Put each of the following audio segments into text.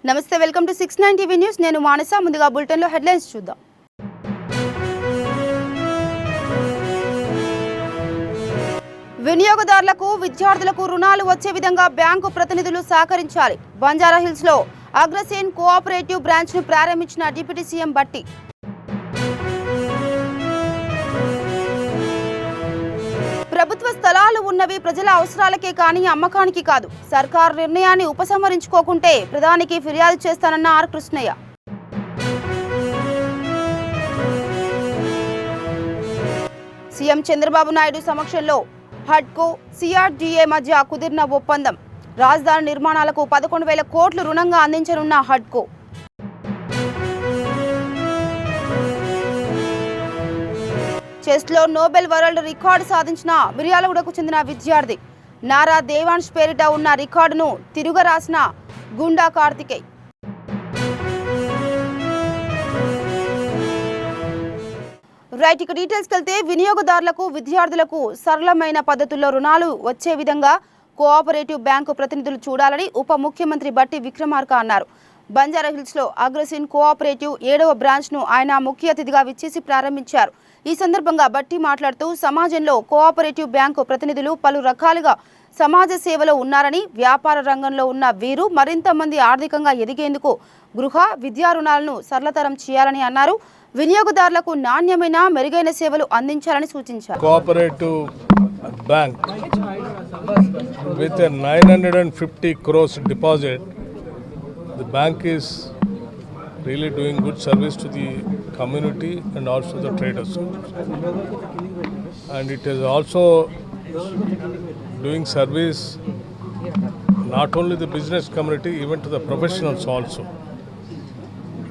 నమస్తే, welcome to 69 TV news. నేను మానస. ముందుగా బులెటిన్ లో హెడ్లైన్స్ చూద్దాం. వినియోగదారులకు, విద్యార్థులకు రుణాలు వచ్చే విధంగా బ్యాంకు ప్రతినిధులు సహకరించాలి. బంజారాహిల్స్ లో అగ్రసేన్ కోఆపరేటివ్ బ్రాంచ్ ను ప్రారంభించిన డిప్యూటీ సీఎం బట్టి. ప్రభుత్వ స్థలాలు ఉన్నవి ప్రజల అవసరాలకే కానీ అమ్మకానికి కాదు. సర్కారు నిర్ణయాన్ని ఉపసంహరించుకోకుంటే ప్రధానికి ఫిర్యాదు చేస్తానన్న ఆర్ కృష్ణయ్య. సీఎం చంద్రబాబు నాయుడు సమక్షంలో హడ్కో, సిఆర్డీఏ మధ్య కుదిరిన ఒప్పందం. రాజధాని నిర్మాణాలకు 11,000 కోట్లు రుణంగా అందించనున్న హడ్కో. చెస్లో నోబెల్ వరల్డ్ రికార్డు సాధించిన మిర్యాలగూడకు చెందిన విద్యార్థి. నారా దేవాంశ్ పేరిట ఉన్న రికార్డును తిరుగరాసిన గుండా కార్తికేయ్. రైట్, ఇక డీటెయిల్స్కి వెళ్తే వినియోగదారులకు, విద్యార్థులకు సరళమైన పద్ధతుల్లో రుణాలు వచ్చే విధంగా కోఆపరేటివ్ బ్యాంకు ప్రతినిధులు చూడాలని ఉప ముఖ్యమంత్రి బట్టి విక్రమార్క అన్నారు. బంజారాహిల్స్లో అగ్రసేన్ కోఆపరేటివ్ 7వ బ్రాంచ్ను ఆయన ముఖ్య అతిథిగా విచ్చేసి ప్రారంభించారు. ఈ సందర్భంగా బట్టి మాట్లాడుతూ సమాజంలో కోఆపరేటివ్ బ్యాంకు ప్రతినిధులు పలు రకాలుగా సమాజ సేవలో ఉన్నారని, వ్యాపార రంగంలో ఉన్న వీరు మరింత మంది ఆర్థికంగా ఎదిగేందుకు గృహ, విద్యా రుణాలను సరళతరం చేయాలని అన్నారు. వినియోగదారులకు నాణ్యమైన, మెరుగైన సేవలు అందించాలని సూచించారు. Cooperative bank with 950 crores deposit, the bank is really doing good service to the community and also the traders, and it is also doing service not only the business community, even to the professionals also.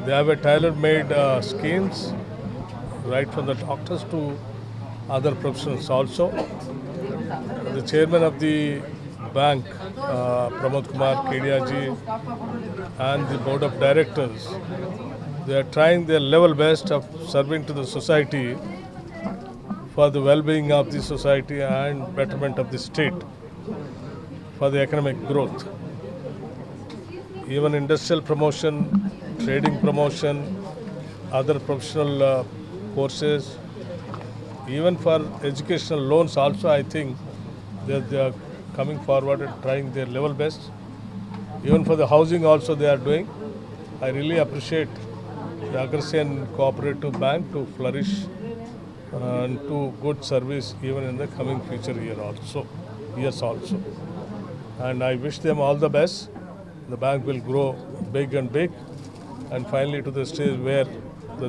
They have a tailor-made schemes right from the doctors to other professionals also. The chairman of the bank, Pramod Kumar Kediaji, and the board of directors, they are trying their level best of serving to the society for the well-being of the society and betterment of the state, for the economic growth. Even industrial promotion, trading promotion, other professional courses, even for educational loans also, I think that they are coming forward and trying their level best. Even for the housing also they are doing. I really appreciate the Agrasen Cooperative Bank to flourish and to good service even in the coming future years also. And I wish them all the best. The bank will grow big and big, and finally to the stage where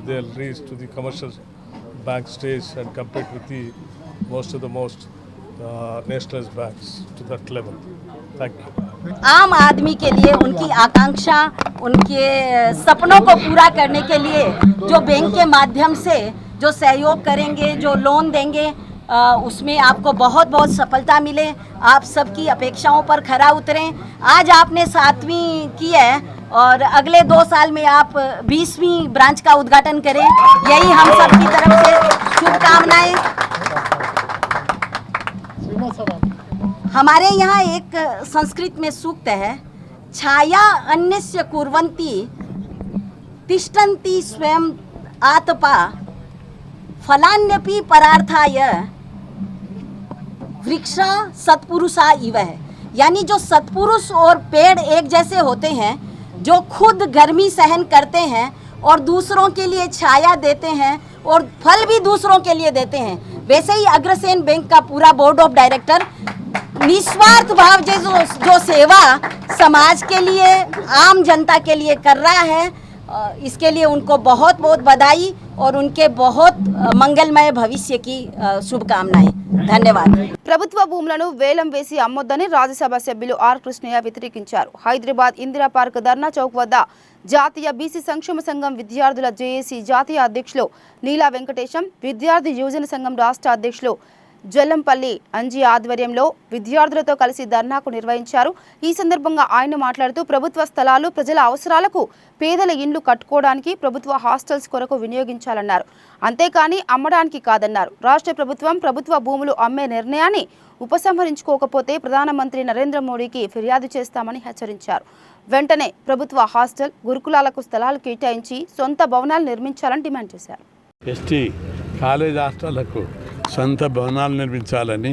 they'll reach to the commercial bank stage and compete with the most nationalized banks to that level. Thank you. आम आदमी के लिए उनकी आकांक्षा, उनके सपनों को पूरा करने के लिए जो बैंक के माध्यम से जो सहयोग करेंगे, जो लोन देंगे, उसमें आपको बहुत बहुत सफलता मिले। आप सबकी अपेक्षाओं पर खरा उतरें। आज आपने 7वीं की है और अगले 2 साल में आप 20वीं ब्रांच का उद्घाटन करें, यही हम सब की तरफ से शुभकामनाएं। हमारे यहाँ एक संस्कृत में सूक्त है, छाया अन्यस्य कुर्वन्ति तिष्ठन्ति स्वयं आतपा फलान्यपि परार्थाय वृक्षा सत्पुरुषा इव है। यानी जो सत्पुरुष और पेड़ एक जैसे होते हैं, जो खुद गर्मी सहन करते हैं और दूसरों के लिए छाया देते हैं और फल भी दूसरों के लिए देते हैं, वैसे ही अग्रसेन बैंक का पूरा बोर्ड ऑफ डायरेक्टर निस्वार्थ भाव जो सेवा समाज के लिए, आम जनता के लिए कर रहा है, इसके लिए उनको बहुत बहुत बधाई और उनके बहुत मंगलमय भविष्य की शुभकामनाएं। ధన్యవాదాలు. ప్రభుత్వ భూములను వేలం వేసి అమ్మొద్దని రాజ్యసభ సభ్యులు ఆర్ కృష్ణయ్య వ్యతిరేకించారు. హైదరాబాద్ ఇందిరా పార్క్ ధర్నా చౌక్ వద్ద జాతీయ బీసీ సంక్షేమ సంఘం విద్యార్థుల జేఏసీ జాతీయ అధ్యక్షులు నీలా వెంకటేశం, విద్యార్థి యువజన సంఘం రాష్ట్ర అధ్యక్షులు జల్లంపల్లి అంజీ ఆధ్వర్యంలో విద్యార్థులతో కలిసి ధర్నాకు నిర్వహించారు. ఈ సందర్భంగా ఆయన మాట్లాడుతూ ప్రభుత్వ స్థలాలు ప్రజల అవసరాలకు, పేదల ఇండ్లు కట్టుకోవడానికి, ప్రభుత్వ హాస్టల్స్ కొరకు వినియోగించాలన్నారు. అంతేకాని అమ్మడానికి కాదన్నారు. రాష్ట్ర ప్రభుత్వం ప్రభుత్వ భూములు అమ్మే నిర్ణయాన్ని ఉపసంహరించుకోకపోతే ప్రధానమంత్రి నరేంద్ర మోడీకి ఫిర్యాదు చేస్తామని హెచ్చరించారు. వెంటనే ప్రభుత్వ హాస్టల్, గురుకులాలకు స్థలాలు కేటాయించి సొంత భవనాలు నిర్మించాలని డిమాండ్ చేశారు. ఎస్టీ కాలేజ్ హాస్టళ్లకు సొంత భవనాలు నిర్మించాలని,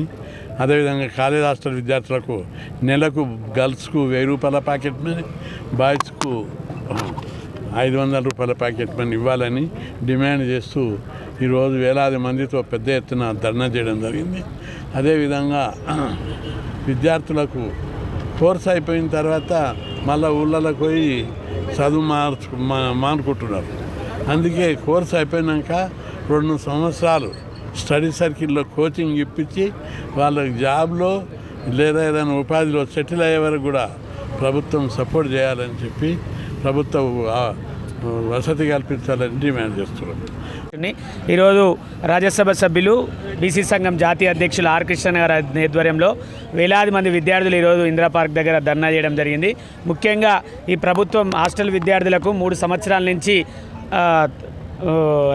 అదేవిధంగా కాలేజ్ హాస్టల్ విద్యార్థులకు నెలకు గర్ల్స్కు 1000 రూపాయల ప్యాకెట్ మనీ, బాయ్స్కు 500 రూపాయల ప్యాకెట్ మనీ ఇవ్వాలని డిమాండ్ చేస్తూ ఈరోజు వేలాది మందితో పెద్ద ఎత్తున ధర్నా చేయడం జరిగింది. అదేవిధంగా విద్యార్థులకు కోర్స్ అయిపోయిన తర్వాత మళ్ళీ ఊళ్ళలోకి పోయి చదువు మానుకుంటున్నారు. అందుకే కోర్స్ అయిపోయినాక 2 సంవత్సరాలు స్టడీ సర్కిల్లో కోచింగ్ ఇప్పించి వాళ్ళకి జాబ్లో లేదా ఏదైనా ఉపాధిలో సెటిల్ అయ్యే వరకు కూడా ప్రభుత్వం సపోర్ట్ చేయాలని చెప్పి ప్రభుత్వం వసతి కల్పించాలని డిమాండ్ చేస్తున్నాం. ఈరోజు రాజ్యసభ సభ్యులు బీసీ సంఘం జాతీయ అధ్యక్షులు ఆర్ కృష్ణ గారి ఆధ్వర్యంలో వేలాది మంది విద్యార్థులు ఈరోజు ఇందిరా పార్క్ దగ్గర ధర్నా చేయడం జరిగింది. ముఖ్యంగా ఈ ప్రభుత్వం హాస్టల్ విద్యార్థులకు 3 సంవత్సరాల నుంచి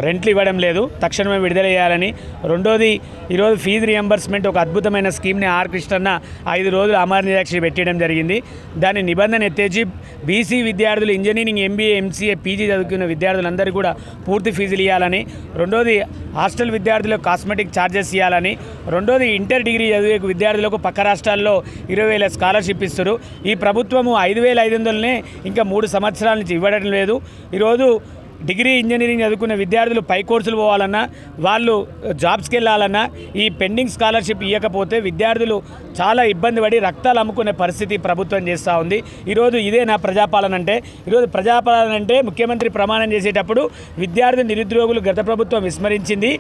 రెంట్లు ఇవ్వడం లేదు, తక్షణమే విడుదల చేయాలని. రెండోది, ఈరోజు ఫీజు రియంబర్స్మెంట్ ఒక అద్భుతమైన స్కీమ్ని ఆర్ కృష్ణన్న 5 రోజులు అమర నిరాక్ష పెట్టడం జరిగింది. దాని నిబంధన ఎత్తేసి బీసీ విద్యార్థులు ఇంజనీరింగ్, ఎంబీఏ, ఎంసీఏ, పీజీ చదువుకున్న విద్యార్థులందరూ కూడా పూర్తి ఫీజులు ఇవ్వాలని. రెండోది, హాస్టల్ విద్యార్థులకు కాస్మెటిక్ ఛార్జెస్ ఇవ్వాలని. రెండోది, ఇంటర్ డిగ్రీ చదివే విద్యార్థులకు పక్క రాష్ట్రాల్లో 20,000 స్కాలర్షిప్ ఇస్తారు. ఈ ప్రభుత్వము 5,500నే ఇంకా 3 సంవత్సరాల నుంచి ఇవ్వడం లేదు. ఈరోజు డిగ్రీ, ఇంజనీరింగ్ చదువుకునే విద్యార్థులు పై కోర్సులు పోవాలన్నా, వాళ్ళు జాబ్స్కి వెళ్ళాలన్నా ఈ పెండింగ్ స్కాలర్షిప్ ఇవ్వకపోతే విద్యార్థులు చాలా ఇబ్బంది పడి రక్తాలు అమ్ముకునే పరిస్థితి ప్రభుత్వం చేస్తూ ఉంది. ఈరోజు ఇదే నా ప్రజాపాలన అంటే. ఈరోజు ప్రజాపాలన అంటే ముఖ్యమంత్రి ప్రమాణం చేసేటప్పుడు విద్యార్థి నిరుద్యోగులు గత ప్రభుత్వం విస్మరించింది,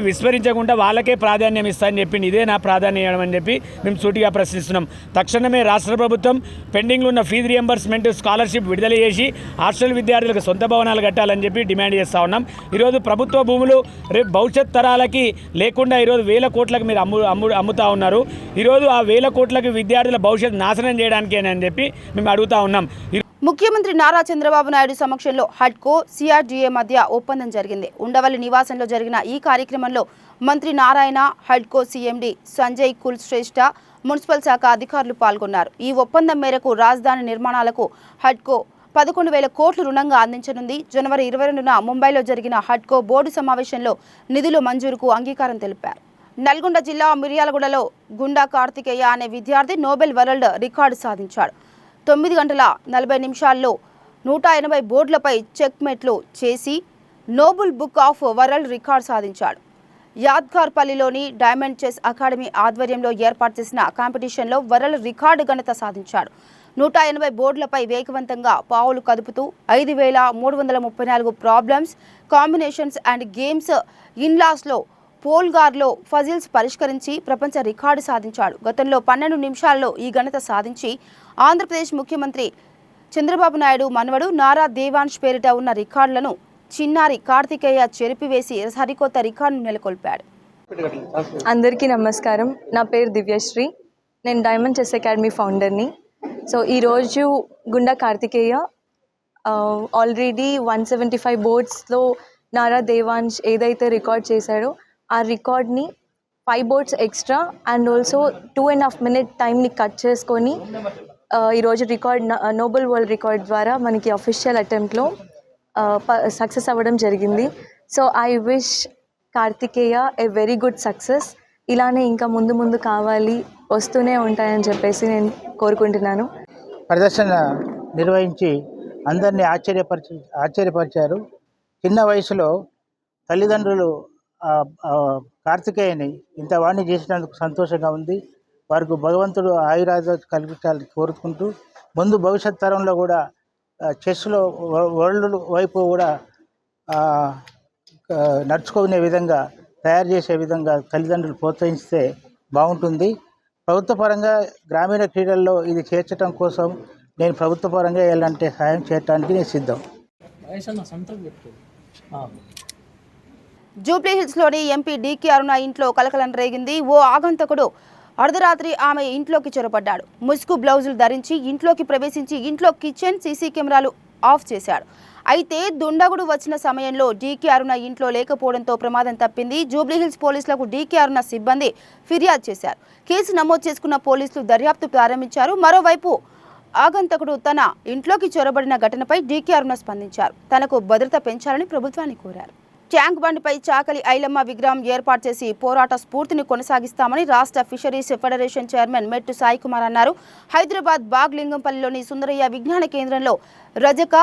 విస్మరించకుండా వాళ్ళకే ప్రాధాన్యం ఇస్తామని చెప్పింది. ఇదే నా ప్రాధాన్యం అని చెప్పి మేము సూటిగా ప్రశ్నిస్తున్నాం. తక్షణమే రాష్ట్ర ప్రభుత్వం పెండింగ్లో ఉన్న ఫీజు రియంబర్స్మెంట్, స్కాలర్షిప్ విడుదల చేసి హాస్టల్ విద్యార్థులకు సొంత భవనాలు కట్టాలని చెప్పి డిమాండ్ చేస్తూ ఉన్నాం. ఈరోజు ప్రభుత్వ భూములు రేపు భవిష్యత్ తరాలకి లేకుండా ఈరోజు 1000 కోట్లకు మీరు అమ్ముతా ఉన్నారు. ఈరోజు ఆ 1000 కోట్లకు విద్యార్థుల భవిష్యత్తు నాశనం చేయడానికేనని చెప్పి మేము అడుగుతా ఉన్నాం. ముఖ్యమంత్రి నారా చంద్రబాబు నాయుడు సమక్షంలో హడ్కో, సిఆర్డీఏ మధ్య ఒప్పందం జరిగింది. ఉండవల్లి నివాసంలో జరిగిన ఈ కార్యక్రమంలో మంత్రి నారాయణ, హడ్కో సీఎండీ సంజయ్ కుల్ శ్రేష్ఠ, మున్సిపల్ శాఖ అధికారులు పాల్గొన్నారు. ఈ ఒప్పందం మేరకు రాజధాని నిర్మాణాలకు హడ్కో 11,000 కోట్లు రుణంగా అందించనుంది. జనవరి 22న ముంబైలో జరిగిన హడ్కో బోర్డు సమావేశంలో నిధుల మంజూరుకు అంగీకారం తెలిపారు. నల్గొండ జిల్లా మిర్యాలగూడలో గుండా కార్తికేయ అనే విద్యార్థి నోబెల్ వరల్డ్ రికార్డు సాధించాడు. 9 గంటల 40 నిమిషాల్లో 180 బోర్డులపై చెక్మెట్లు చేసి Nobel book of world record సాధించాడు. యాద్గార్పల్లిలోని డైమండ్ చెస్ అకాడమీ ఆధ్వర్యంలో ఏర్పాటు చేసిన కాంపిటీషన్లో వరల్డ్ రికార్డు ఘనత సాధించాడు. 180 బోర్డులపై వేగవంతంగా పావులు కదుపుతూ 5,334 ప్రాబ్లమ్స్, కాంబినేషన్స్ అండ్ గేమ్స్ ఇన్లాస్లో పోల్గార్లో ఫజిల్స్ పరిష్కరించి ప్రపంచ రికార్డు సాధించాడు. గతంలో 12 నిమిషాల్లో ఈ ఘనత సాధించి ఆంధ్రప్రదేశ్ ముఖ్యమంత్రి చంద్రబాబు నాయుడు మనవడు నారా దేవాంశ్ పేరిట ఉన్న రికార్డులను చిన్నారి కార్తికేయ చెరిపివేసి సరికొత్త రికార్డును నెలకొల్పాడు. అందరికీ నమస్కారం. నా పేరు దివ్యశ్రీ. నేను డైమండ్ చెస్ అకాడమీ ఫౌండర్ని. సో ఈరోజు గుండా కార్తికేయ ఆల్రెడీ 175 బోర్డ్స్లో నారా దేవాంశ్ ఏదైతే రికార్డ్ చేశాడో ఆ రికార్డ్ని 5 boards extra and also 2.5 minute టైంని కట్ చేసుకొని ఈరోజు రికార్డ్ నోబెల్ వరల్డ్ రికార్డ్ ద్వారా మనకి అఫీషియల్ అటెంప్ట్లో సక్సెస్ అవ్వడం జరిగింది. So I wish Karthikeya a very good success. ఇలానే ఇంకా ముందు కావాలి, వస్తూనే ఉంటాయని చెప్పేసి నేను కోరుకుంటున్నాను. ప్రదర్శన నిర్వహించి అందరినీ ఆశ్చర్యపరిచారు. చిన్న వయసులో తల్లిదండ్రులు కార్తికేయని ఇంత వాణ్ణి చేసినందుకు సంతోషంగా ఉంది. వారికి భగవంతుడు ఆయురారోగ్యాలు కల్పించాలని కోరుకుంటూ ముందు భవిష్యత్ తరంలో కూడా చెస్లో వరల్డ్ వైపు కూడా నడుచుకునే విధంగా తయారు చేసే విధంగా తల్లిదండ్రులు ప్రోత్సహిస్తే బాగుంటుంది. ప్రభుత్వ పరంగా గ్రామీణ క్రీడల్లో ఇది చేర్చడం కోసం నేను ప్రభుత్వ పరంగా ఎలాంటి సహాయం చేయడానికి నేను సిద్ధం. జూబ్లీహిల్స్లోని ఎంపీ డీకే అరుణ ఇంట్లో కలకలం రేగింది. ఓ ఆగంతకుడు అర్ధరాత్రి ఆమె ఇంట్లోకి చొరబడ్డాడు. ముసుగు బ్లౌజులు ధరించి ఇంట్లోకి ప్రవేశించి ఇంట్లో కిచెన్ సీసీ కెమెరాలు ఆఫ్ చేశాడు. అయితే దుండగుడు వచ్చిన సమయంలో డీకే అరుణ ఇంట్లో లేకపోవడంతో ప్రమాదం తప్పింది. జూబ్లీహిల్స్ పోలీసులకు డీకే అరుణ సిబ్బంది ఫిర్యాదు చేశారు. కేసు నమోదు చేసుకున్న పోలీసులు దర్యాప్తు ప్రారంభించారు. మరోవైపు ఆగంతకుడు తన ఇంట్లోకి చొరబడిన ఘటనపై డీకే అరుణ స్పందించారు. తనకు భద్రత పెంచాలని ప్రభుత్వాన్ని కోరారు. ట్యాంక్ బండిపై చాకలి ఐలమ్మ విగ్రహం ఏర్పాటు చేసి పోరాట స్ఫూర్తిని కొనసాగిస్తామని రాష్ట్ర ఫిషరీస్ ఫెడరేషన్ చైర్మన్ మెట్టు సాయి కుమార్ అన్నారు. హైదరాబాద్ బాగ్లింగంపల్లిలోని సుందరయ్య విజ్ఞాన కేంద్రంలో రజక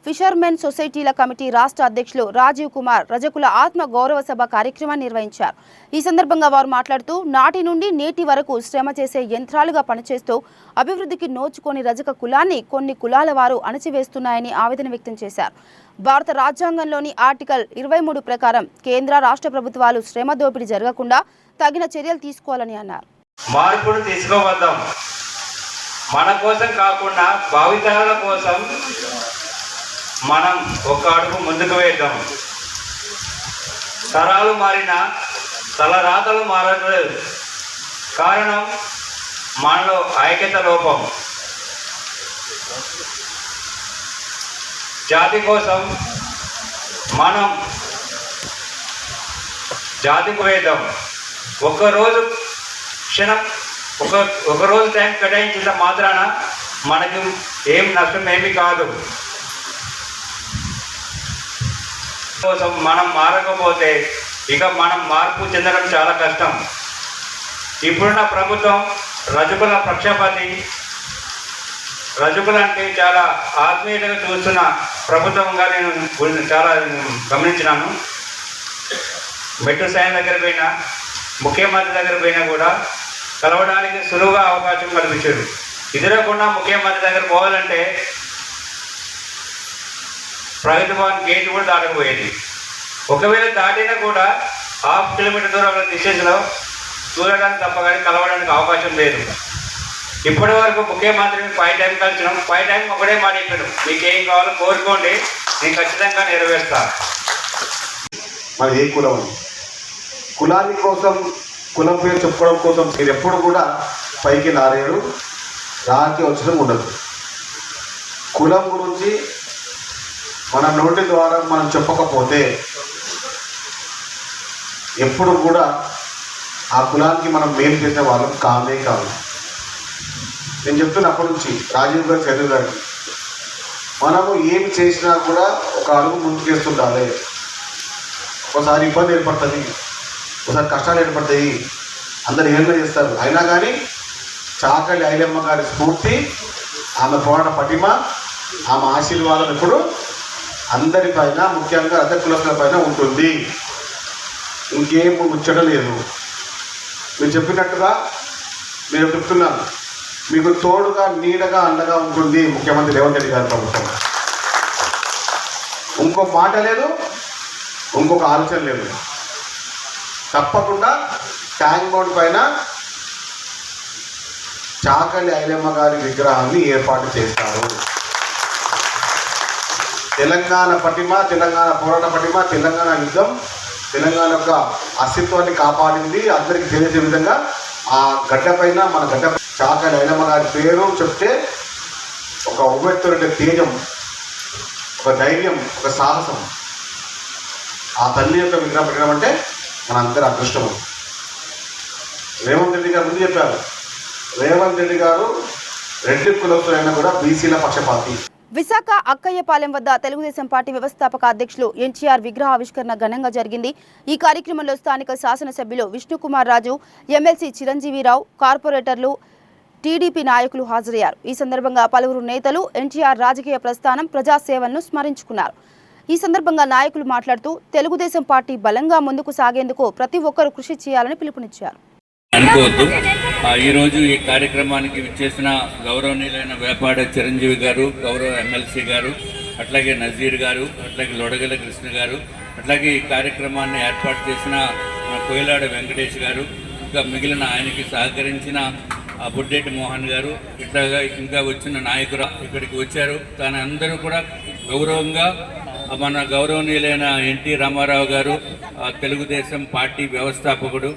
ఫిషర్మెన్ సొసైటీల కమిటీ రాష్ట్ర అధ్యక్షులు రాజీవ్ కుమార్ రజకుల ఆత్మ గౌరవ సభ కార్యక్రమాన్ని నిర్వహించారు. ఈ సందర్భంగా వారు మాట్లాడుతూ నాటి నుండి నేటి వరకు శ్రమ చేసే యంత్రాలుగా పనిచేస్తూ అభివృద్ధికి నోచుకొని రజక కులాన్ని కొన్ని కులాల వారు అణచివేస్తున్నాయని ఆవేదన వ్యక్తం చేశారు. భారత రాజ్యాంగంలోని ఆర్టికల్ 23 ప్రకారం కేంద్ర రాష్ట్ర ప్రభుత్వాలు శ్రమ దోపిడీ జరగకుండా తగిన చర్యలు తీసుకోవాలని అన్నారు. మార్పును తీసుకువద్దాం. మన కోసం కాకుండా భావితరాల కోసం మనం ఒక అడుగు ముందుకు వేద్దాం. తరాలు మారినా తలరాతలు మారలేదు. కారణం మనలో ఐక్యత లోపం. జాతి కోసం మనం జాతికి వేద్దాం. ఒకరోజు క్షణం ఒకరోజు టైం కేటాయించిన మాత్రాన మనకు ఏం నష్టం ఏమీ కాదు. కోసం మనం మారకపోతే ఇక మనం మార్పు చెందడం చాలా కష్టం. ఇప్పుడున్న ప్రభుత్వం రజకుల పక్షపాతి, రజకులంటే చాలా ఆత్మీయతగా చూస్తున్న ప్రభుత్వంగా నేను చాలా గమనించినాను. మెట్టు సాయం దగ్గర పోయినా, ముఖ్యమంత్రి దగ్గర పోయినా కూడా కలవడానికి సులువుగా అవకాశం కల్పించారు. ఎదురకుండా ముఖ్యమంత్రి దగ్గర పోవాలంటే ప్రగతి భవన్ గేట్ కూడా దాటకపోయేది. ఒకవేళ దాటినా కూడా 1/2 కిలోమీటర్ దూరంలో డిస్టెన్స్లో చూడడానికి తప్ప కానీ కలవడానికి అవకాశం లేదు. ఇప్పటి వరకు ముఖ్యమంత్రిని 5 టైం కలిసినాం. 5 టైం ఒకటే మాట చెప్పాను, మీకేం కావాలో కోరుకోండి, నేను ఖచ్చితంగా నెరవేరుస్తాను. మరి ఏ కులం, కులాన్ని కోసం కులం పేరు చెప్పుకోవడం కోసం మీరు ఎప్పుడు కూడా పైకి రాలేరు, రాకి వచ్చడం ఉండదు. కులం గురించి మన నోటి ద్వారా మనం చెప్పకపోతే ఎప్పుడు కూడా ఆ కులానికి మనం మేలు చేసే వాళ్ళం కానే కాదు. నేను చెప్తున్నప్పటి నుంచి రాజీవ్ గారి చైతన్య గారికి మనము ఏమి చేసినా కూడా ఒక అడుగు ముందుకు చేస్తుండాలి. ఒకసారి ఇబ్బంది ఏర్పడుతుంది, ఒకసారి కష్టాలు ఏర్పడతాయి, అందరు ఏమైనా చేస్తారు. అయినా కానీ చాకలి ఐలమ్మ గారి స్ఫూర్తి, ఆమె పోరాట పటిమ, ఆమె ఆశీర్వాదం ఇప్పుడు అందరిపైన, ముఖ్యంగా రజక కులస్తుల పైన ఉంటుంది. ఇంకేం ముచ్చట లేదు. మీరు చెప్పినట్టుగా నేను చెప్తున్నాను, మీకు తోడుగా నీడగా అండగా ఉంటుంది ముఖ్యమంత్రి రేవంత్ రెడ్డి గారి ప్రభుత్వం. ఇంకో మాట లేదు, ఇంకొక ఆలోచన లేదు. తప్పకుండా ట్యాంక్ బండ్ పైన చాకలి ఐలమ్మ గారి విగ్రహాన్ని ఏర్పాటు చేస్తారు. తెలంగాణ పటిమ, తెలంగాణ పోరాట పటిమ, తెలంగాణ యుద్ధం, తెలంగాణ యొక్క అస్తిత్వాన్ని కాపాడింది అందరికీ తెలిసే విధంగా ఆ గడ్డ పైన, మన గడ్డ చాకలి ఐలమ్మ గారి పేరు చెప్తే ఒక ఉవ్వెత్తున తేజం, ఒక ధైర్యం, ఒక సాహసం. ఆ తల్లి యొక్క విగ్రహం పెట్టడం అంటే మనందరి అదృష్టం. రేవంత్ రెడ్డి గారు ముందు చెప్పారు, రేవంత్ రెడ్డి గారు రెడ్డి కులస్తులైనా కూడా బీసీల పక్షపాతి. విశాఖ అక్కయ్యపాలెం వద్ద తెలుగుదేశం పార్టీ వ్యవస్థాపక అధ్యక్షులు ఎన్టీఆర్ విగ్రహ ఆవిష్కరణ ఘనంగా జరిగింది. ఈ కార్యక్రమంలో స్థానిక శాసనసభ్యులు విష్ణుకుమార్ రాజు, ఎమ్మెల్సీ చిరంజీవిరావు, కార్పొరేటర్లు, టీడీపీ నాయకులు హాజరయ్యారు. ఈ సందర్భంగా పలువురు నేతలు ఎన్టీఆర్ రాజకీయ ప్రస్థానం, ప్రజాసేవలను స్మరించుకున్నారు. ఈ సందర్భంగా నాయకులు మాట్లాడుతూ తెలుగుదేశం పార్టీ బలంగా ముందుకు సాగేందుకు ప్రతి ఒక్కరూ కృషి చేయాలని పిలుపునిచ్చారు. అనుకోవద్దు. ఈరోజు ఈ కార్యక్రమానికి విచ్చేసిన గౌరవనీయులైన వేపాడ చిరంజీవి గారు, గౌరవ ఎమ్మెల్సీ గారు, అట్లాగే నజీర్ గారు, అట్లాగే లొడగల కృష్ణ గారు, అట్లాగే ఈ కార్యక్రమాన్ని ఏర్పాటు చేసిన కోయిలాడ వెంకటేష్ గారు, ఇంకా మిగిలిన ఆయనకి సహకరించిన బుడ్డేటి మోహన్ గారు, ఇట్లాగా ఇంకా వచ్చిన నాయకులు ఇక్కడికి వచ్చారు. అందరూ కూడా గౌరవంగా మన గౌరవనీయులైన ఎన్టీ రామారావు గారు, తెలుగుదేశం పార్టీ వ్యవస్థాపకుడు.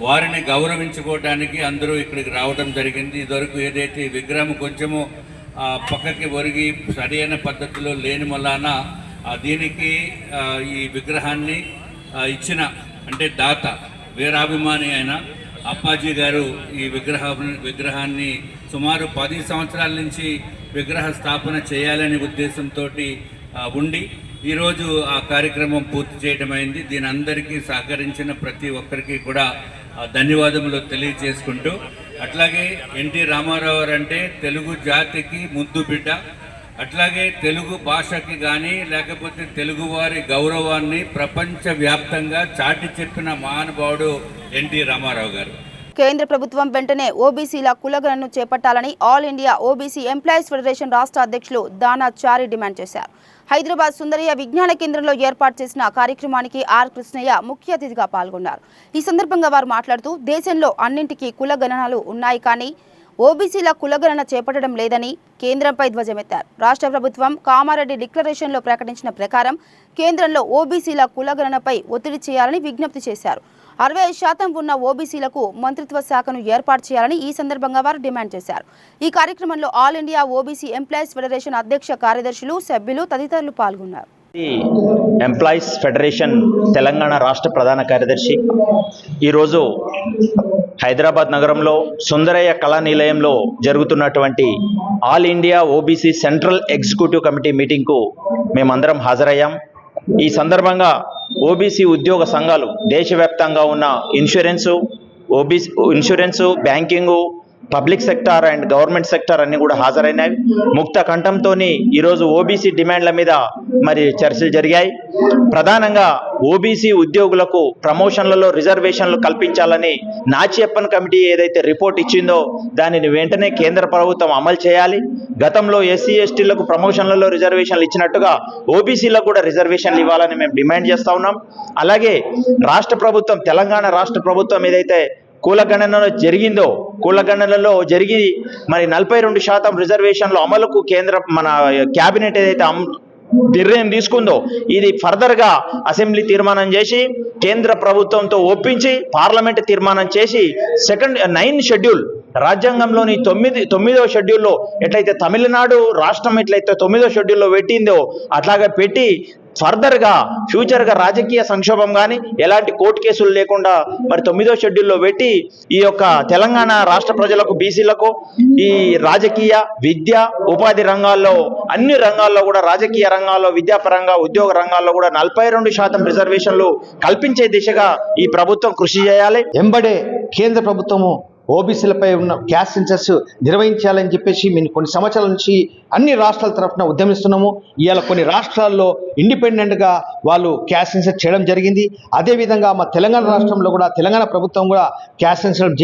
వారిని గౌరవించుకోవడానికి అందరూ ఇక్కడికి రావడం జరిగింది. ఇదివరకు ఏదైతే విగ్రహం కొంచెము పక్కకి ఒరిగి సరైన పద్ధతిలో లేని వలన దీనికి ఈ విగ్రహాన్ని ఇచ్చిన అంటే దాత వీరాభిమాని అయిన అప్పాజీ గారు ఈ విగ్రహాన్ని సుమారు 10 సంవత్సరాల నుంచి విగ్రహ స్థాపన చేయాలనే ఉద్దేశంతో ఉండి ఈరోజు ఆ కార్యక్రమం పూర్తి చేయడమైంది. దీని అందరికీ సహకరించిన ప్రతి ఒక్కరికి కూడా ధన్యవాదములు తెలియజేసుకుంటూ, అట్లాగే ఎన్టీ రామారావు అంటే తెలుగు జాతికి ముద్దు బిడ్డ, అట్లాగే తెలుగు భాషకి కానీ లేకపోతే తెలుగువారి గౌరవాన్ని ప్రపంచవ్యాప్తంగా చాటి చెప్పిన మహానుభావుడు ఎన్టీ రామారావు గారు. కేంద్ర ప్రభుత్వం వెంటనే ఓబీసీల కులగణను చేపట్టాలని all India OBC employees federation రాష్ట్ర అధ్యక్షులు దానాచారి డిమాండ్ చేశారు. హైదరాబాద్ సుందరయ్య విజ్ఞాన కేంద్రంలో ఏర్పాటు చేసిన కార్యక్రమానికి ఆర్ కృష్ణయ్య ముఖ్య అతిథిగా పాల్గొన్నారు. ఈ సందర్భంగా వారు మాట్లాడుతూ దేశంలో అన్నింటికీ కులగణనలు ఉన్నాయి, కానీ ఓబీసీల కులగణన చేపట్టడం లేదని కేంద్రంపై ధ్వజమెత్తారు. రాష్ట్ర ప్రభుత్వం కామారెడ్డి డిక్లరేషన్లో ప్రకటించిన ప్రకారం కేంద్రంలో ఓబీసీల కులగణనపై ఒత్తిడి చేయాలని విజ్ఞప్తి చేశారు. 65% ఉన్న ఓబీసీలకు మంత్రిత్వ శాఖను ఏర్పాటు చేయాలని ఈ సందర్భంగా వారు డిమాండ్ చేశారు. ఈ కార్యక్రమంలో all India OBC employees federation అధ్యక్ష కార్యదర్శులు, సభ్యులు తదితరులు పాల్గొన్నారు. ఎంప్లాయీస్ ఫెడరేషన్ తెలంగాణ రాష్ట్ర ప్రధాన కార్యదర్శి ఈరోజు హైదరాబాద్ నగరంలో సుందరయ్య కళానిలయంలో జరుగుతున్నటువంటి all India OBC central executive committee మీటింగ్కు మేమందరం హాజరయ్యాం. ఈ సందర్భంగా ఓబీసీ ఉద్యోగ సంఘాలు దేశవ్యాప్తంగా ఉన్న insurance, banking, public sector and government sector అన్ని కూడా హాజరైనాయి. ముక్త కంఠంతో ఈరోజు ఓబీసీ డిమాండ్ల మీద మరి చర్చలు జరిగాయి. ప్రధానంగా ఓబీసీ ఉద్యోగులకు ప్రమోషన్లలో రిజర్వేషన్లు కల్పించాలని నాచియప్పన్ కమిటీ ఏదైతే రిపోర్ట్ ఇచ్చిందో దానిని వెంటనే కేంద్ర ప్రభుత్వం అమలు చేయాలి. గతంలో ఎస్సీ ఎస్టీలకు ప్రమోషన్లలో రిజర్వేషన్లు ఇచ్చినట్టుగా ఓబీసీలకు కూడా రిజర్వేషన్లు ఇవ్వాలని మేము డిమాండ్ చేస్తూ ఉన్నాం. అలాగే రాష్ట్ర ప్రభుత్వం, తెలంగాణ రాష్ట్ర ప్రభుత్వం ఏదైతే కులగణనలో కులగణనలో జరిగి మరి 42% రిజర్వేషన్లు అమలుకు మన క్యాబినెట్ ఏదైతే నిర్ణయం తీసుకుందో ఇది ఫర్దర్గా అసెంబ్లీ తీర్మానం చేసి కేంద్ర ప్రభుత్వంతో ఒప్పించి పార్లమెంట్ తీర్మానం చేసి 9 షెడ్యూల్ రాజ్యాంగంలోని 9వ షెడ్యూల్లో ఎట్లయితే తమిళనాడు రాష్ట్రం ఎట్లయితే 9వ షెడ్యూల్లో పెట్టిందో అట్లాగే పెట్టి ఫర్దర్గా ఫ్యూచర్గా రాజకీయ సంక్షోభం కానీ ఎలాంటి కోర్టు కేసులు లేకుండా మరి 9వ షెడ్యూల్లో పెట్టి ఈ యొక్క తెలంగాణ రాష్ట్ర ప్రజలకు, బీసీలకు ఈ రాజకీయ, విద్య, ఉపాధి రంగాల్లో అన్ని రంగాల్లో కూడా రాజకీయ రంగాల్లో, విద్యాపరంగా, ఉద్యోగ రంగాల్లో కూడా 42% రిజర్వేషన్లు కల్పించే దిశగా ఈ ప్రభుత్వం కృషి చేయాలి. ఎంబడే కేంద్ర ప్రభుత్వము ఓబీసీలపై ఉన్న క్యాస్ట్ సెన్సస్ నిర్వహించాలని చెప్పేసి మేము కొన్ని సంవత్సరాల నుంచి అన్ని రాష్ట్రాల తరఫున ఉద్యమిస్తున్నాము. ఇవాళ కొన్ని రాష్ట్రాల్లో ఇండిపెండెంట్గా వాళ్ళు క్యాస్ట్ సెన్సస్ చేయడం జరిగింది. అదేవిధంగా మా తెలంగాణ రాష్ట్రంలో కూడా తెలంగాణ ప్రభుత్వం కూడా క్యాస్ట్ సెన్సస్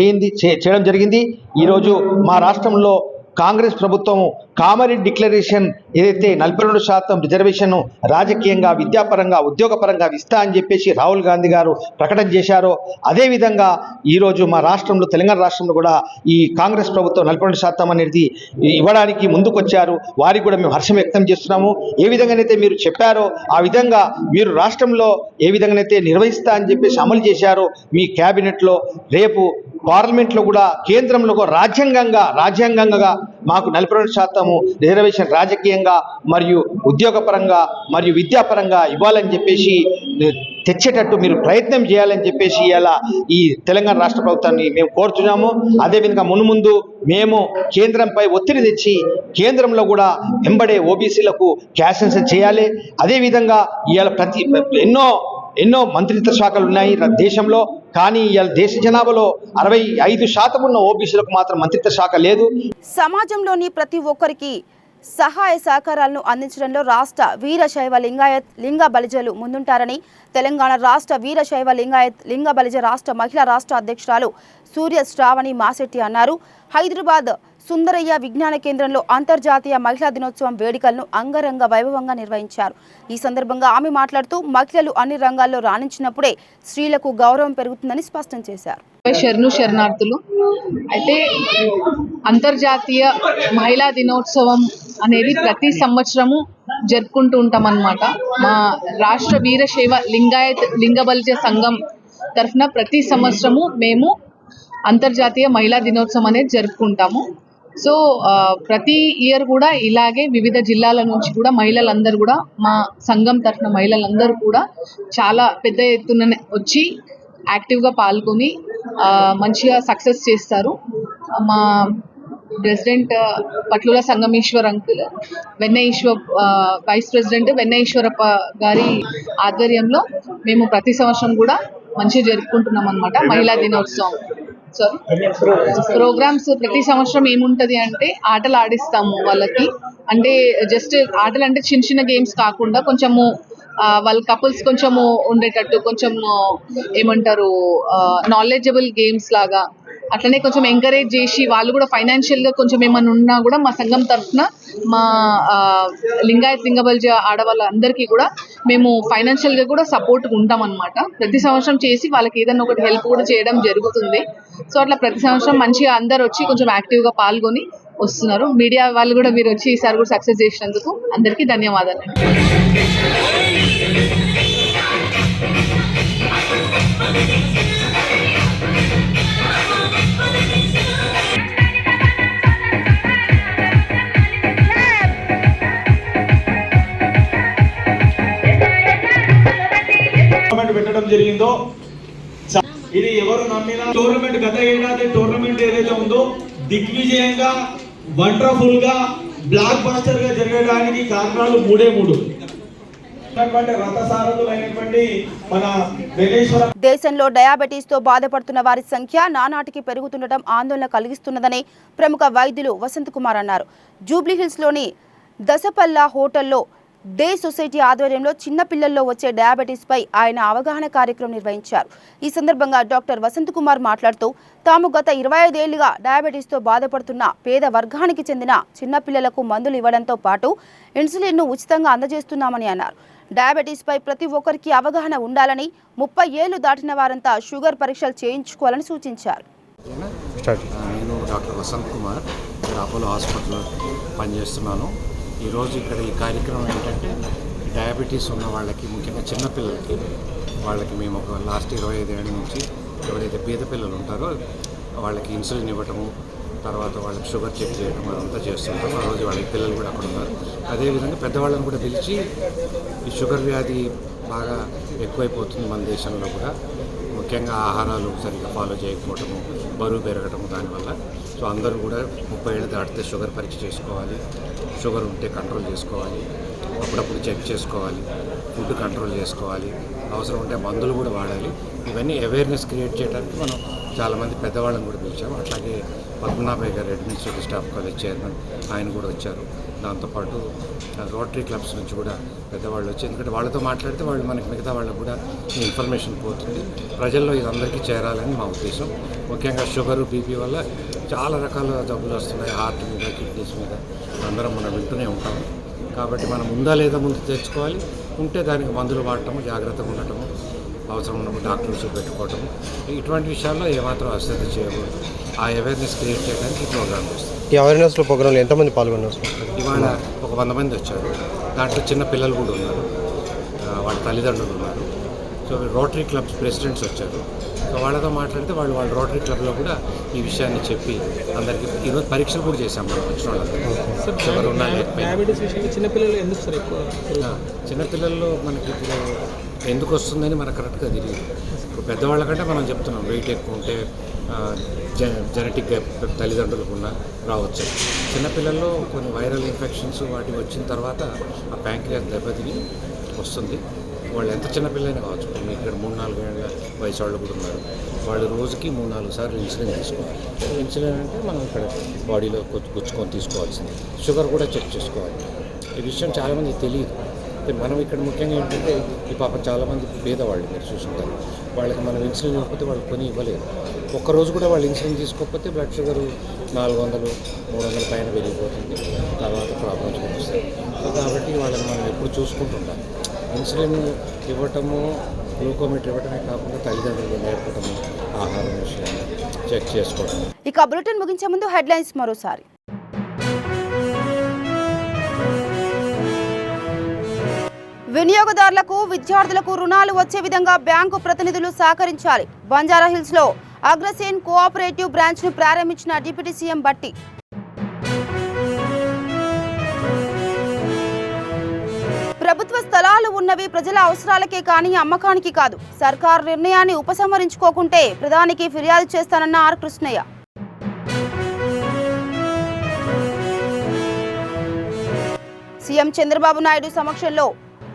చేయడం జరిగింది. ఈరోజు మా రాష్ట్రంలో కాంగ్రెస్ ప్రభుత్వము కామారెడ్డి డిక్లరేషన్ ఏదైతే 42% రిజర్వేషన్ రాజకీయంగా, విద్యాపరంగా, ఉద్యోగపరంగా ఇస్తా అని చెప్పేసి రాహుల్ గాంధీ గారు ప్రకటన చేశారో అదేవిధంగా ఈరోజు మా రాష్ట్రంలో, తెలంగాణ రాష్ట్రంలో కూడా ఈ కాంగ్రెస్ ప్రభుత్వం 42% అనేది ఇవ్వడానికి ముందుకొచ్చారు. వారికి కూడా మేము హర్షం వ్యక్తం చేస్తున్నాము. ఏ విధంగానైతే మీరు చెప్పారో ఆ విధంగా మీరు రాష్ట్రంలో ఏ విధంగానైతే నిర్వహిస్తా అని చెప్పేసి అమలు చేశారో మీ క్యాబినెట్లో, రేపు పార్లమెంట్లో కూడా కేంద్రంలో రాజ్యాంగంగా మాకు 42% రిజర్వేషన్ రాజకీయంగా మరియు ఉద్యోగపరంగా మరియు విద్యాపరంగా ఇవ్వాలని చెప్పేసి తెచ్చేటట్టు మీరు ప్రయత్నం చేయాలని చెప్పేసి ఇలా ఈ తెలంగాణ రాష్ట్ర ప్రభుత్వాన్ని మేము కోరుతున్నాము. అదేవిధంగా మున్ముందు మేము కేంద్రంపై ఒత్తిడి తెచ్చి కేంద్రంలో కూడా వెంబడే ఓబీసీలకు క్యాస్ట్ సెన్సస్ చేయాలి. అదేవిధంగా ఇవాళ ఎన్నో మంత్రిత్వ శాఖలు ఉన్నాయి దేశంలో, కానీ ఇవాళ దేశ జనాభాలో 65% ఉన్న ఓబీసీలకు మాత్రం మంత్రిత్వ శాఖ లేదు. సమాజంలోని ప్రతి ఒక్కరికి సహాయ సహకారాలను అందించడంలో రాష్ట్ర వీరశైవ లింగాయత్ లింగ బలిజలు ముందుంటారని తెలంగాణ రాష్ట్ర వీరశైవ లింగాయత్ లింగ బలిజ రాష్ట్ర మహిళా రాష్ట్ర అధ్యక్షురాలు సూర్య శ్రావణి మాసెట్టి అన్నారు. హైదరాబాద్ సుందరయ్య విజ్ఞాన కేంద్రంలో అంతర్జాతీయ మహిళా దినోత్సవం వేడుకలను అంగరంగ వైభవంగా నిర్వహించారు. ఈ సందర్భంగా ఆమె మాట్లాడుతూ మహిళలు అన్ని రంగాల్లో రాణించినప్పుడే స్త్రీలకు గౌరవం పెరుగుతుందని స్పష్టం చేశారు. శరణార్థులు అయితే అంతర్జాతీయ మహిళా దినోత్సవం అనేది ప్రతి సంవత్సరము జరుపుకుంటూ ఉంటాం అన్నమాట. మా రాష్ట్ర వీరశైవ లింగాయత్ లింగబలిజ సంఘం తరఫున ప్రతి సంవత్సరము మేము అంతర్జాతీయ మహిళా దినోత్సవం అనేది జరుపుకుంటాము. సో ప్రతి ఇయర్ కూడా ఇలాగే వివిధ జిల్లాల నుంచి కూడా మహిళలందరూ కూడా మా సంఘం తరఫున మహిళలందరూ కూడా చాలా పెద్ద ఎత్తున వచ్చి యాక్టివ్గా పాల్గొని మంచిగా సక్సెస్ చేస్తారు. మా president Patlula Sangameshwar uncle, vice president Vennayeshwarappa గారి ఆధ్వర్యంలో మేము ప్రతి సంవత్సరం కూడా మంచిగా జరుపుకుంటున్నాం అన్నమాట. మహిళా దినోత్సవం ప్రోగ్రామ్స్ ప్రతి సంవత్సరం ఏముంటది అంటే ఆటలు ఆడిస్తాము వాళ్ళకి. అంటే జస్ట్ ఆటలు అంటే చిన్న చిన్న గేమ్స్ కాకుండా కొంచెము వాళ్ళ కపుల్స్ కొంచెము ఉండేటట్టు కొంచెము ఏమంటారు నాలెడ్జబుల్ గేమ్స్ లాగా అట్లనే కొంచెం ఎంకరేజ్ చేసి వాళ్ళు కూడా ఫైనాన్షియల్గా కొంచెం ఏమైనా ఉన్నా కూడా మా సంఘం తరఫున మా లింగాయత్ లింగబలిజ ఆడవాళ్ళందరికీ కూడా మేము ఫైనాన్షియల్గా కూడా సపోర్ట్గా ఉంటాం అన్నమాట. ప్రతి సంవత్సరం చేసి వాళ్ళకి ఏదైనా ఒకటి హెల్ప్ కూడా చేయడం జరుగుతుంది. సో అట్లా ప్రతి సంవత్సరం మంచిగా అందరు వచ్చి కొంచెం యాక్టివ్గా పాల్గొని వస్తున్నారు. మీడియా వాళ్ళు కూడా మీరు వచ్చి ఈసారి కూడా సక్సెస్ చేసినందుకు అందరికీ ధన్యవాదాలు. పెట్టడం జరిగిందో ఇది ఎవరు నమ్మినా టోర్నమెంట్ గత ఏడాది టోర్నమెంట్ ఏదైతే ఉందో దిగ్విజయంగా వండర్ఫుల్ గా బ్లాక్ బస్టర్ గా జరగడానికి కారణాలు మూడే మూడు. దేశంలో డయాబెటీస్ తో బాధపడుతున్న వారి సంఖ్య నానాటికి పెరుగుతుండటం ఆందోళన కలిగిస్తున్నదని ప్రముఖ వైద్యులు వసంత్ కుమార్ అన్నారు. జూబ్లీహిల్స్ లోని దశపల్లా హోటల్లో డే సొసైటీ ఆధ్వర్యంలో చిన్న పిల్లల్లో వచ్చే డయాబెటీస్ పై ఆయన అవగాహన కార్యక్రమం నిర్వహించారు. ఈ సందర్భంగా డాక్టర్ వసంత్ కుమార్ మాట్లాడుతూ తాము గత 25 ఏళ్లుగా డయాబెటీస్తో బాధపడుతున్న పేద వర్గానికి చెందిన చిన్న పిల్లలకు మందులు ఇవ్వడంతో పాటు ఇన్సులిన్ను ఉచితంగా అందజేస్తున్నామని అన్నారు. డయాబెటీస్ పై ప్రతి ఒక్కరికి అవగాహన ఉండాలని 30 ఏళ్లు దాటిన వారంతా షుగర్ పరీక్షలు చేయించుకోవాలని సూచించారు. నేను డాక్టర్ వసంత్ కుమార్, అపోలో హాస్పిటల్లో పనిచేస్తున్నాను. ఈరోజు ఇక్కడ ఈ కార్యక్రమం ఏంటంటే డయాబెటీస్ ఉన్న వాళ్ళకి, ముఖ్యంగా చిన్నపిల్లలకి, వాళ్ళకి మేము ఒక లాస్ట్ 25 ఏళ్ళ నుంచి ఎవరైతే పేద పిల్లలు ఉంటారో వాళ్ళకి ఇన్సులిన్ ఇవ్వటము, తర్వాత వాళ్ళకి షుగర్ చెక్ చేయడం అదంతా చేస్తుంటాం. ఆ రోజు వాళ్ళకి పిల్లలు కూడా అక్కడ ఉన్నారు. అదేవిధంగా పెద్దవాళ్ళని కూడా పిలిచి ఈ షుగర్ వ్యాధి బాగా ఎక్కువైపోతుంది మన దేశంలో కూడా, ముఖ్యంగా ఆహారాలు సరిగ్గా ఫాలో చేయకపోవటము, బరువు పెరగటము దానివల్ల. సో అందరూ కూడా 30 ఏళ్ళు దాటితే షుగర్ పరీక్ష చేసుకోవాలి, షుగర్ ఉంటే కంట్రోల్ చేసుకోవాలి, అప్పుడప్పుడు చెక్ చేసుకోవాలి, ఫుడ్ కంట్రోల్ చేసుకోవాలి, అవసరం ఉంటే మందులు కూడా వాడాలి. ఇవన్నీ అవేర్నెస్ క్రియేట్ చేయడానికి మనం చాలామంది పెద్దవాళ్ళని కూడా పిలిచాము. అట్లాగే పద్మనాభయ్య గారు అడ్మినిస్ట్రేటివ్ స్టాఫ్ కాలేజ్ చైర్మన్, ఆయన కూడా వచ్చారు. దాంతోపాటు రోటరీ క్లబ్స్ నుంచి కూడా పెద్దవాళ్ళు వచ్చి, ఎందుకంటే వాళ్ళతో మాట్లాడితే వాళ్ళు మనకి మిగతా వాళ్ళకు కూడా ఇన్ఫర్మేషన్ పోతుంది, ప్రజల్లో ఇది అందరికీ చేరాలని మా ఉద్దేశం. ముఖ్యంగా షుగరు, బీపీ వల్ల చాలా రకాల జబ్బులు వస్తున్నాయి, హార్ట్ మీద, కిడ్నీస్ మీద అందరం మనం వింటూనే ఉంటాము. కాబట్టి మనం ఉందా లేదా ముందు తెచ్చుకోవాలి, ఉంటే దానికి మందులు వాడటము, జాగ్రత్తగా ఉండటము, అవసరం ఉన్నప్పుడు డాక్టర్స్ పెట్టుకోవటము, ఇటువంటి విషయాల్లో ఏమాత్రం అశ్రద్ధ చేయకూడదు. ఆ అవేర్నెస్ క్రియేట్ చేయడానికి ఈ ప్రోగ్రామ్ వస్తుంది. ఈ అవేర్నెస్లో ప్రోగ్రాంలో ఎంతమంది పాల్గొన్నారు? ఇవాళ ఒక 100 మంది వచ్చారు. దాంట్లో చిన్న పిల్లలు కూడా ఉన్నారు, వాళ్ళ తల్లిదండ్రులు ఉన్నారు. సో రోటరీ క్లబ్స్ ప్రెసిడెంట్స్ వచ్చారు. సో వాళ్ళతో మాట్లాడితే వాళ్ళు రోటరీ క్లబ్లో కూడా ఈ విషయాన్ని చెప్పి అందరికీ ఈరోజు పరీక్షలు కూడా చేశాం మనం వచ్చిన వాళ్ళందరికీ. షుగర్ ఉన్నా లేకపోయినా చిన్నపిల్లలు ఎందుకు సార్ ఎక్కువ? చిన్నపిల్లల్లో మనకి ఇప్పుడు ఎందుకు వస్తుందని మనకు కరెక్ట్గా తెలియదు. ఇప్పుడు పెద్దవాళ్ళకంటే మనం చెప్తున్నాం వెయిట్ ఎక్కువ ఉంటే జెనెటిక్గా తల్లిదండ్రులకు ఉన్న రావచ్చు. చిన్నపిల్లల్లో కొన్ని వైరల్ ఇన్ఫెక్షన్స్ వాటి వచ్చిన తర్వాత ఆ ప్యాంక్రియాస్ దెబ్బతిని వస్తుంది. వాళ్ళు ఎంత చిన్నపిల్లైనా కావచ్చు. ఇక్కడ 3-4 ఏళ్ళ వయసు వాళ్ళు కూడా ఉన్నారు. వాళ్ళు రోజుకి 3-4 సార్లు ఇన్సులిన్ తీసుకోవాలి. ఇన్సులిన్ అంటే మనం ఇక్కడ బాడీలో గుచ్చుకొని తీసుకోవాల్సింది. షుగర్ కూడా చెక్ చేసుకోవాలి. ఈ విషయం చాలామంది తెలియదు. మనం ఇక్కడ ముఖ్యంగా ఏంటంటే ఈ పాపం చాలామంది పేదవాళ్ళు మీరు చూసుకుంటారు, వాళ్ళకి మనం ఇన్సులిన్ ఇవ్వకపోతే వాళ్ళు కొని ఇవ్వలేరు. ఒక్కరోజు కూడా వాళ్ళు ఇన్సులిన్ తీసుకోకపోతే బ్లడ్ షుగర్ 400-300 పైన పెరిగిపోతుంది, తర్వాత ప్రాబ్లమ్స్ కూడా వస్తాయి. సో కాబట్టి వాళ్ళని మనం ఎప్పుడు చూసుకుంటుంటాం. ఇన్సులిన్ ఇవ్వటము, గ్లూకోమీటర్ ఇవ్వటమే కాకుండా తల్లిదండ్రులు నేర్పడము, ఆహారం విషయాన్ని చెక్ చేసుకోవడం. ఇక బులెటిన్ ముగించే ముందు హెడ్లైన్స్ మరోసారి. వినియోగదారులకు విద్యార్థులకు రుణాలు వచ్చే విధంగా బ్యాంకు ప్రతినిధులు సహకరించాలి. బంజారాహిల్స్లో అగ్రసేన్ కోఆపరేటివ్ బ్రాంచ్ను ప్రారంభించిన డిప్యూటీ సీఎం బట్టి. ప్రభుత్వ స్థలాలు ఉన్నవి ప్రజల అవసరాలకే కానీ అమ్మకానికి కాదు. సర్కారు నిర్ణయాన్ని ఉపసంహరించుకోకుంటే ప్రధానికి ఫిర్యాదు చేస్తానన్న ఆర్ కృష్ణయ్య. సీఎం చంద్రబాబు నాయుడు సమక్షంలో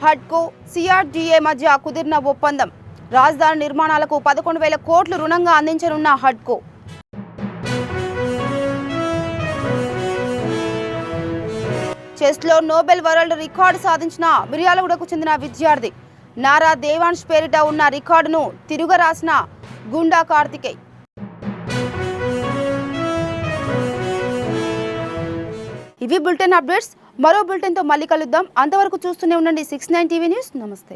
హడ్కో సిఆర్డీఏ మధ్య కుదిరిన ఒప్పందం. రాజధాని నిర్మాణాలకు 11,000 కోట్లు రుణంగా అందించనున్న హడ్కో. చెస్లో నోబెల్ వరల్డ్ రికార్డు సాధించిన మిర్యాలగూడకు చెందిన విద్యార్థి నారా దేవాంశ్ పేరిట ఉన్న రికార్డును తిరుగరాసిన గుండా కార్తికేయ్. ఇవి బులెటిన్ అప్డేట్స్. మరో బులెటిన్తో మళ్ళీ కలుద్దాం. అంతవరకు చూస్తూనే ఉండండి 69 టీవీ న్యూస్. నమస్తే.